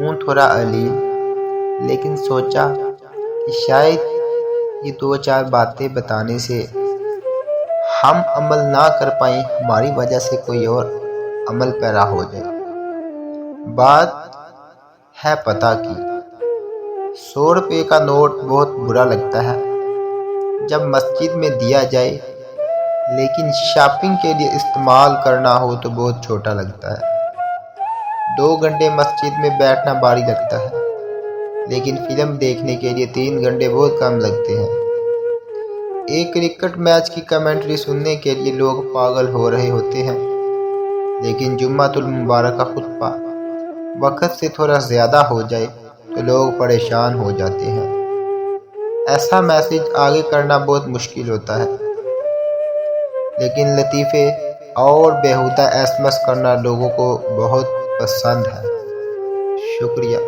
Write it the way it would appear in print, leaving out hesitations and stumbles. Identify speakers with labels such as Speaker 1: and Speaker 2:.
Speaker 1: ہوں تھوڑا علیل، لیکن سوچا کہ شاید یہ 2-4 باتیں بتانے سے ہم عمل نہ کر پائیں، ہماری وجہ سے کوئی اور عمل پیرا ہو جائے۔ بات ہے پتہ کی، 100 روپے کا نوٹ بہت برا لگتا ہے جب مسجد میں دیا جائے، لیکن شاپنگ کے لیے استعمال کرنا ہو تو بہت چھوٹا لگتا ہے۔ 2 گھنٹے مسجد میں بیٹھنا بھاری لگتا ہے، لیکن فلم دیکھنے کے لیے 3 گھنٹے بہت کم لگتے ہیں۔ ایک کرکٹ میچ کی کمنٹری سننے کے لیے لوگ پاگل ہو رہے ہوتے ہیں، لیکن جمعۃ المبارک کا خطبہ وقت سے تھوڑا زیادہ ہو جائے تو لوگ پریشان ہو جاتے ہیں۔ ایسا میسج آگے کرنا بہت مشکل ہوتا ہے، لیکن لطیفے اور بیہودہ SMS کرنا لوگوں کو بہت پسند ہے۔ شکریہ۔